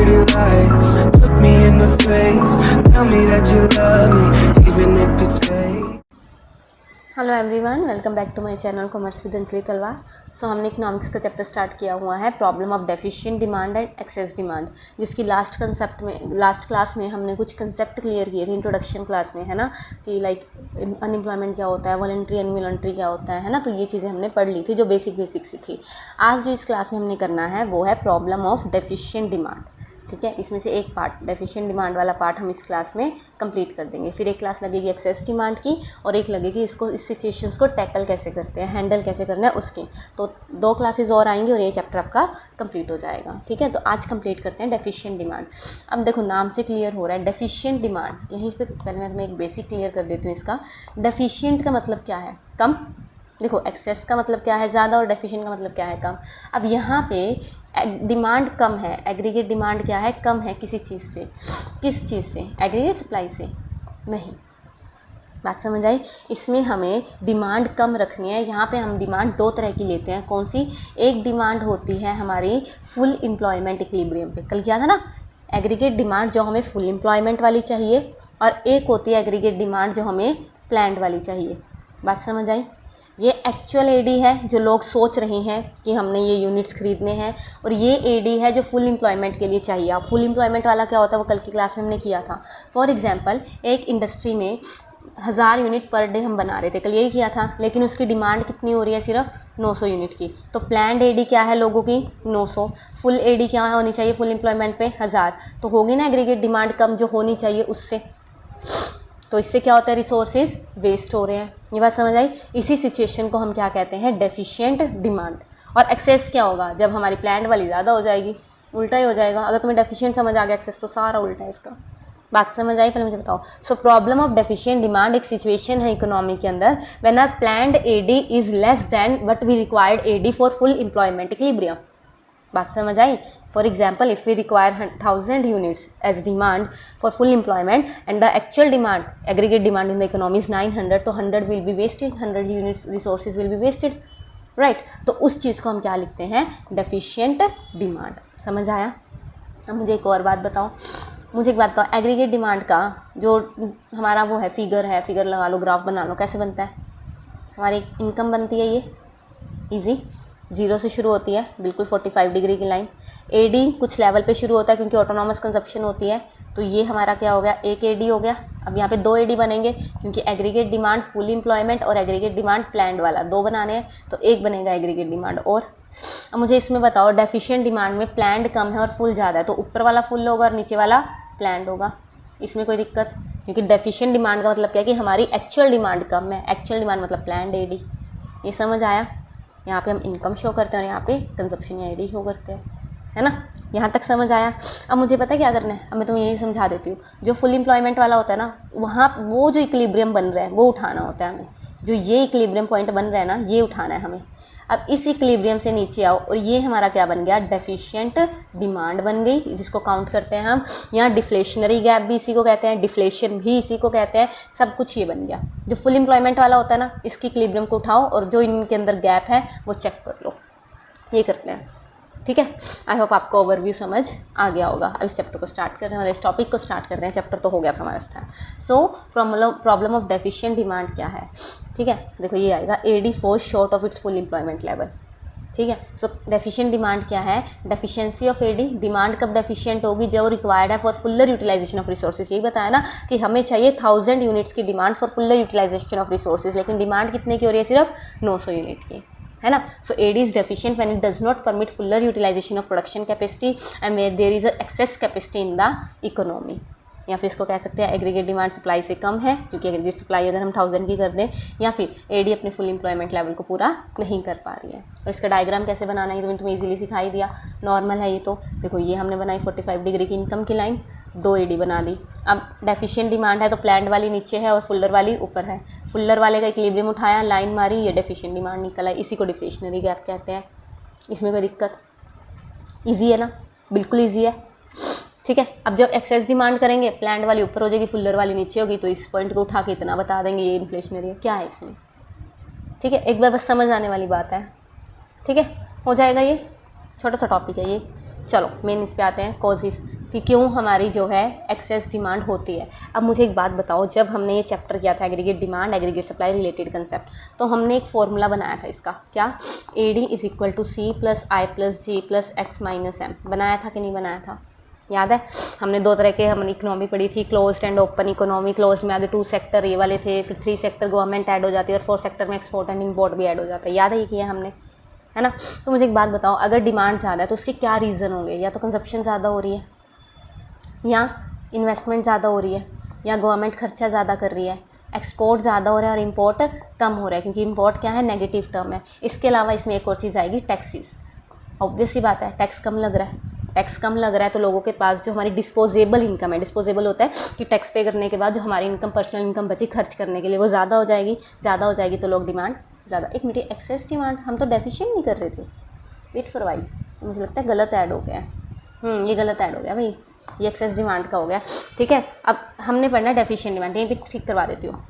pretty lies. Look me in the face, tell me that you love me, even if it's fake. Hello everyone, welcome back to my channel commerce with Anjali Talwar. So हमने economics का chapter start किया हुआ है problem of deficient demand and excess demand, जिसकी last class में हमने कुछ concept clear किए थे इंट्रोडक्शन क्लास में, है ना, कि लाइक अनएम्प्लॉयमेंट क्या होता है, वॉलंटरी अनवॉलंटरी क्या होता है ना, तो ये चीज़ें हमने पढ़ ली थी जो बेसिक सी थी। आज जो इस क्लास में हमने करना है वो है प्रॉब्लम ऑफ डेफिशिएंट डिमांड। ठीक है, इसमें से एक पार्ट डेफिशिएंट डिमांड वाला पार्ट हम इस क्लास में कंप्लीट कर देंगे। फिर एक क्लास लगेगी एक्सेस डिमांड की और एक लगेगी इस सिचुएशंस को टैकल कैसे करते हैं, हैंडल कैसे करना है उसकी। तो 2 क्लासेस और आएंगी और ये चैप्टर आपका कंप्लीट हो जाएगा। ठीक है, तो आज कंप्लीट करते हैं डेफिशिएंट डिमांड। अब देखो नाम से क्लियर हो रहा है डेफिशिएंट डिमांड। यहीं पे पहले मैं तुम्हें एक बेसिक क्लियर कर देती हूँ इसका। डेफिशिएंट का मतलब क्या है? कम। देखो एक्सेस का मतलब क्या है? ज़्यादा, और डेफिशिएंट का मतलब क्या है? कम। अब यहाँ पे डिमांड कम है, एग्रीगेट डिमांड क्या है? कम है किसी चीज़ से। किस चीज़ से? एग्रीगेट सप्लाई से नहीं। बात समझ आई? इसमें हमें डिमांड कम रखनी है। यहाँ पे हम डिमांड 2 तरह की लेते हैं। कौन सी? एक डिमांड होती है हमारी फुल एम्प्लॉयमेंट इक्विलिब्रियम पे, कल किया था ना, एग्रीगेट डिमांड जो हमें फुल एम्प्लॉयमेंट वाली चाहिए, और एक होती है एग्रीगेट डिमांड जो हमें प्लान्ड वाली चाहिए। बात समझ आई? ये एक्चुअल एडी है जो लोग सोच रहे हैं कि हमने ये यूनिट्स खरीदने हैं, और ये एडी है जो फुल एम्प्लॉयमेंट के लिए चाहिए। अब फुल एम्प्लॉयमेंट वाला क्या होता है वो कल की क्लास में हमने किया था। फॉर एग्जांपल एक इंडस्ट्री में 1000 यूनिट पर डे हम बना रहे थे, कल यही किया था, लेकिन उसकी डिमांड कितनी हो रही है? सिर्फ 900 यूनिट की। तो प्लान्ड एडी क्या है लोगों की? 900। फुल एडी क्या होनी चाहिए फुल एम्प्लॉयमेंट पे? 1000। तो होगी ना एग्रीगेट डिमांड कम जो होनी चाहिए उससे। तो इससे क्या होता है? रिसोर्सेज वेस्ट हो रहे हैं। ये बात समझ आई? इसी सिचुएशन को हम क्या कहते हैं? Deficient demand. और एक्सेस क्या होगा? जब हमारी प्लान्ड वाली ज़्यादा हो जाएगी, उल्टा ही हो जाएगा। अगर तुम्हें डेफिशिएंट समझ आ गया, एक्सेस तो सारा उल्टा है इसका। बात समझ आई? पहले मुझे बताओ। So problem of deficient demand एक सिचुएशन है इकोनॉमी के अंदर when a planned AD is less than what we required AD for full employment equilibrium. बात समझ आई? For example if we require 1000 units as demand for full employment and the actual demand, aggregate demand in the economy is 900, तो 100 will be wasted, 100 units resources will be wasted, right. तो उस चीज़ को हम क्या लिखते हैं? Deficient demand. समझ आया? अब मुझे एक और बात बताओ, मुझे एक बात बताओ, एग्रीगेट डिमांड का जो हमारा वो है फिगर लगा लो, ग्राफ बना लो, कैसे बनता है? हमारी इनकम बनती है ये इजी, 0 से शुरू होती है, बिल्कुल 45 डिग्री की लाइन। एडी कुछ लेवल पे शुरू होता है क्योंकि ऑटोनॉमस कंजप्शन होती है, तो ये हमारा क्या हो गया? एक एडी हो गया। अब यहाँ पे 2 एडी बनेंगे क्योंकि एग्रीगेट डिमांड फुल एम्प्लॉयमेंट और एग्रीगेट डिमांड प्लान्ड वाला 2 बनाने हैं, तो एक बनेगा एग्रीगेट डिमांड। और अब मुझे इसमें बताओ, डेफिशिएंट डिमांड में प्लान्ड कम है और फुल ज़्यादा है, तो ऊपर वाला फुल होगा और नीचे वाला प्लान्ड होगा। इसमें कोई दिक्कत? क्योंकि डेफिशिएंट डिमांड का मतलब क्या है कि हमारी एक्चुअल डिमांड कम है। एक्चुअल डिमांड मतलब प्लान्ड एडी। ये समझ आया? यहाँ पे हम इनकम शो करते हैं और यहाँ पे कंजप्शन या एडी शो करते हैं, है ना? यहाँ तक समझ आया? अब मुझे पता है क्या करना है, अब मैं तुम्हें यही समझा देती हूँ। जो फुल एम्प्लॉयमेंट वाला होता है ना, वहाँ वो जो इक्विलिब्रियम बन रहा है वो उठाना होता है हमें। जो ये इक्विलिब्रियम पॉइंट बन रहा है ना, ये उठाना है हमें। अब इस इक्विलिब्रियम से नीचे आओ और ये हमारा क्या बन गया? डेफिशिएंट डिमांड बन गई, जिसको काउंट करते हैं हम। यहाँ डिफ्लेशनरी गैप भी इसी को कहते हैं, डिफ्लेशन भी इसी को कहते हैं, सब कुछ ये बन गया। जो फुल एम्प्लॉयमेंट वाला होता है ना, इसकी इक्विलिब्रियम को उठाओ और जो इनके अंदर गैप है वो चेक कर लो। ये करते हैं, ठीक है? आई होप आपको ओवरव्यू समझ आ गया होगा। अब इस चैप्टर को स्टार्ट करते हैं, इस टॉपिक को स्टार्ट करते हैं। चैप्टर तो हो गया था हमारा start. So problem of deficient demand क्या है? ठीक है, देखो ये आएगा, AD falls short of its full employment level. ठीक है, सो डेफिशिएंट डिमांड क्या है? Deficiency of AD. डिमांड कब डेफिशिएंट होगी? जो रिक्वायर्ड है for fuller utilisation of resources. यही बताया ना कि हमें चाहिए 1000 यूनिट्स की demand for fuller utilisation of resources, लेकिन डिमांड कितने की हो रही है? सिर्फ 900 यूनिट की, है ना? So AD is deficient when it does not permit fuller utilisation of production capacity and where there is excess capacity in the economy. या फिर इसको कह सकते हैं एग्रीगेट डिमांड सप्लाई से कम है, क्योंकि एग्रीगेट सप्लाई अगर हम 1000 की कर दें, या फिर एडी अपने फुल एम्प्लॉयमेंट लेवल को पूरा नहीं कर पा रही है। और इसका डायग्राम कैसे बनाना है तो मैंने तुम्हें इजीली सिखाई दिया। नॉर्मल है ये, तो देखो ये हमने बनाई 45 डिग्री की इनकम की लाइन, 2 एडी बना दी। अब डेफिशिएंट डिमांड है तो प्लान्ड वाली नीचे है और फुलर वाली ऊपर है। फुलर वाले का इक्विलिब्रियम उठाया, लाइन मारी, ये डेफिशिएंट डिमांड निकल आई। इसी को डिफ्लेशनरी गैप कहते हैं। इसमें कोई दिक्कत? ईजी है ना? बिल्कुल ईजी है, ठीक है। अब जब एक्सेस डिमांड करेंगे, प्लान्ड वाली ऊपर हो जाएगी, फुलर वाली नीचे होगी, तो इस पॉइंट को उठा के इतना बता देंगे ये इन्फ्लेशनरी है। क्या है इसमें? ठीक है, एक बार बस समझ आने वाली बात है, ठीक है, हो जाएगा। ये छोटा सा टॉपिक है ये। चलो मेन इस पे आते हैं, कॉजेस। कि क्यों हमारी जो है एक्सेस डिमांड होती है। अब मुझे एक बात बताओ, जब हमने ये चैप्टर किया था aggregate demand aggregate supply related concept, तो हमने एक फॉर्मूला बनाया था इसका, क्या, AD is equal to C plus I plus G plus X minus M, बनाया था कि नहीं बनाया था? याद है? हमने दो तरह के, हमने इकोनॉमी पढ़ी थी, closed end open economy. Close में आगे 2 सेक्टर ये वाले थे, फिर 3 सेक्टर गवर्नमेंट ऐड हो जाती है और 4 सेक्टर में एक्सपोर्ट एंड इम्पोर्ट भी ऐड हो जाता है। याद है ये किया हमने, है ना? तो मुझे एक बात बताओ, अगर डिमांड ज़्यादा है तो उसके क्या रीज़न होंगे? या तो कंजप्शन ज़्यादा हो रही है, या इन्वेस्टमेंट ज़्यादा हो रही है, या गवर्नमेंट खर्चा ज़्यादा कर रही है, एक्सपोर्ट ज़्यादा हो रहा है और इंपोर्ट कम हो रहा है, क्योंकि इंपोर्ट क्या है, नेगेटिव टर्म है। इसके अलावा इसमें एक और चीज़ आएगी, टैक्सेस। ऑब्वियस सी बात है, टैक्स कम लग रहा है, टैक्स कम लग रहा है तो लोगों के पास जो हमारी डिस्पोजेबल इनकम है, डिस्पोजेबल होता है कि टैक्स पे करने के बाद जो हमारी इनकम, पर्सनल इनकम बची खर्च करने के लिए, वो ज़्यादा हो जाएगी। ज़्यादा हो जाएगी तो लोग डिमांड ज़्यादा। एक मिनट, एक्सेस डिमांड हम तो डेफिशिएंट नहीं कर रहे थे, वेट फॉर वाइल, मुझे लगता है गलत ऐड हो गया है। ये गलत ऐड हो गया भाई, ये एक्सेस डिमांड का हो गया, ठीक है। अब हमने पढ़ना है डेफिशिएंट डिमांड, यहीं पे ठीक करवा देती हूँ।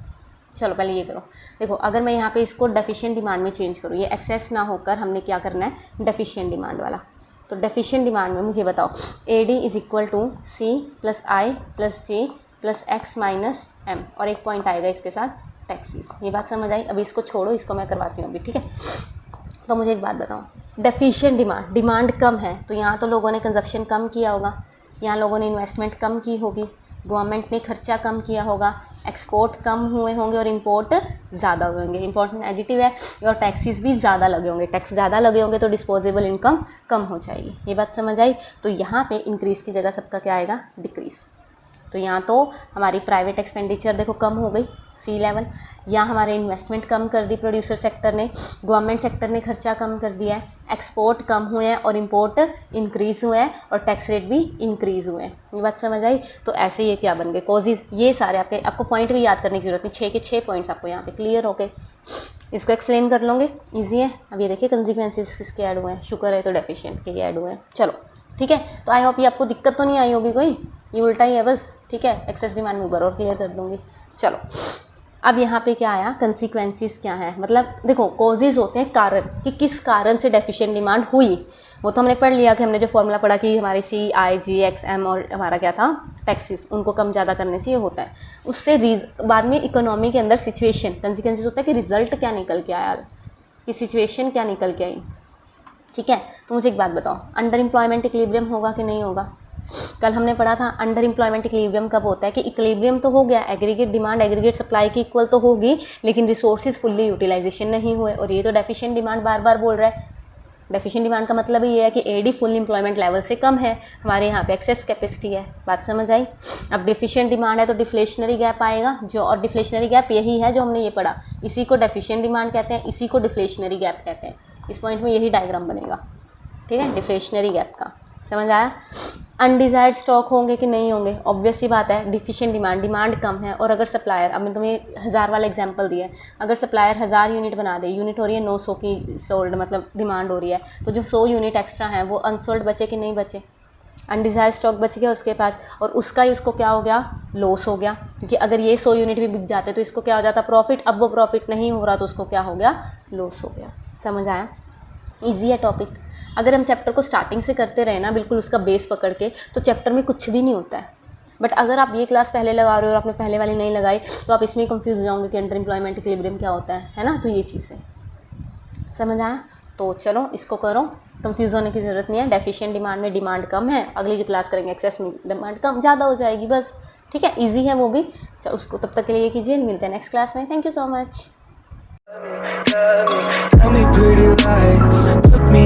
चलो पहले ये करो, देखो अगर मैं यहाँ पे इसको डेफिशिएंट डिमांड में चेंज करूँ, ये एक्सेस ना होकर हमने क्या करना है, डेफिशिएंट डिमांड वाला। तो डेफिशिएंट डिमांड में मुझे बताओ, AD is equal to C plus I plus G plus X minus M, और एक पॉइंट आएगा इसके साथ, टैक्सेस। ये बात समझ आई? अभी इसको छोड़ो, इसको मैं करवाती हूँ अभी, ठीक है। तो मुझे एक बात बताओ, डेफिशिएंट डिमांड, डिमांड कम है तो यहाँ तो लोगों ने कंजप्शन कम किया होगा, यहाँ लोगों ने इन्वेस्टमेंट कम की होगी, गवर्नमेंट ने खर्चा कम किया होगा, एक्सपोर्ट कम हुए होंगे और इंपोर्ट ज़्यादा हुए होंगे। इंपोर्ट नेगेटिव है और टैक्सेस भी ज़्यादा लगे होंगे, टैक्स ज़्यादा लगे होंगे तो डिस्पोजेबल इनकम कम हो जाएगी। ये बात समझ आई? तो यहाँ पे इंक्रीज़ की जगह सबका क्या आएगा, डिक्रीज़। तो यहाँ तो हमारी प्राइवेट एक्सपेंडिचर देखो कम हो गई, C लेवल, या हमारे इन्वेस्टमेंट कम कर दी प्रोड्यूसर सेक्टर ने, गवर्नमेंट सेक्टर ने खर्चा कम कर दिया है, एक्सपोर्ट कम हुए हैं और इंपोर्ट इंक्रीज़ हुए हैं और टैक्स रेट भी इंक्रीज़ हुए हैं। ये बात समझ आई? तो ऐसे ये क्या बन गए, कॉजेज। ये सारे आपको पॉइंट भी याद करने की जरूरत नहीं, 6 के 6 पॉइंट्स आपको यहाँ पे क्लियर हो गए, इसको एक्सप्लेन कर लोगे, ईजी है। अब ये देखिए कंसिक्वेंसेस किसके ऐड हुए हैं, शुक्र है तो डेफिशिएंट के ऐड हुए हैं। चलो ठीक है, तो आई होप ये आपको दिक्कत तो नहीं आई होगी कोई, ये उल्टा ही है बस, ठीक है। एक्सेस डिमांड में और क्लियर कर दूंगी। चलो अब यहाँ पे क्या आया, कंसिक्वेंसेस क्या है, मतलब देखो कॉजेज होते हैं कारण, कि किस कारण से डेफिशिएंट डिमांड हुई, वो तो हमने पढ़ लिया कि हमने जो फॉर्मूला पढ़ा कि हमारी CIGXM और हमारा क्या था टैक्सेस, उनको कम ज़्यादा करने से ये होता है। उससे बाद में इकोनॉमी के अंदर सिचुएशन, कंसिक्वेंसेस होता है कि रिजल्ट क्या निकल के आया, कि सिचुएशन क्या निकल के आई, ठीक है। तो मुझे एक बात बताओ, अंडर एम्प्लॉयमेंट इक्विलिब्रियम होगा कि नहीं होगा? कल हमने पढ़ा था अंडर एम्प्लॉयमेंट इक्विलिब्रियम कब होता है, कि इक्विलिब्रियम तो हो गया, एग्रीगेट डिमांड एग्रीगेट सप्लाई की इक्वल तो होगी, लेकिन रिसोर्सेज फुल्ली यूटिलाइजेशन नहीं हुए, और ये तो डेफिशिएंट डिमांड बार बार बोल रहा है। डेफिशिएंट डिमांड का मतलब ये है कि AD फुल एम्प्लॉयमेंट लेवल से कम है, हमारे यहाँ पे एक्सेस कैपेसिटी है। बात समझ आई? अब डिफिशिएंट डिमांड है तो डिफ्लेशनरी गैप आएगा, जो और डिफ्लेशनरी गैप यही है जो हमने ये पढ़ा, इसी को डेफिशिएंट डिमांड कहते हैं, इसी को डिफ्लेशनरी गैप कहते हैं। इस पॉइंट में यही डायग्राम बनेगा, ठीक है, डिफ्लेशनरी गैप का। समझ आया? अनडिजायर्ड स्टॉक होंगे कि नहीं होंगे? ऑब्वियस सी बात है, डिफिशिएंट डिमांड कम है, और अगर सप्लायर, अब मैं तुम्हें 1000 वाला एग्जांपल दिया है, अगर सप्लायर 1000 यूनिट बना दे, यूनिट हो रही है 900 की सोल्ड, मतलब डिमांड हो रही है, तो जो 100 यूनिट एक्स्ट्रा हैं वो अनसोल्ड बचे कि नहीं बचे? अनडिजायर्ड स्टॉक बच गया उसके पास, और उसका ही उसको क्या हो गया, लॉस हो गया, क्योंकि अगर ये 100 यूनिट भी बिक जाते तो इसको क्या हो जाता, प्रॉफिट। अब वो प्रॉफिट नहीं हो रहा तो उसको क्या हो गया, लॉस हो गया। समझ आया? ईजी है टॉपिक। अगर हम चैप्टर को स्टार्टिंग से करते रहे ना, बिल्कुल उसका बेस पकड़ के, तो चैप्टर में कुछ भी नहीं होता है। बट अगर आप ये क्लास पहले लगा रहे हो और आपने पहले वाली नहीं लगाई, तो आप इसमें कंफ्यूज हो जाओगे कि अंडर एम्प्लॉयमेंट इक्विलिब्रियम क्या होता है ना। तो ये चीज़ है, समझ आया? तो चलो इसको करो, कंफ्यूज होने की ज़रूरत नहीं है। डेफिशिएंट डिमांड में डिमांड कम है, अगली जो क्लास करेंगे एक्सेस में डिमांड कम ज़्यादा हो जाएगी, बस, ठीक है। ईजी है वो भी। चलो उसको तब तक के लिए ये कीजिए, मिलते हैं नेक्स्ट क्लास में। Thank you so much. Tell me pretty lies, look me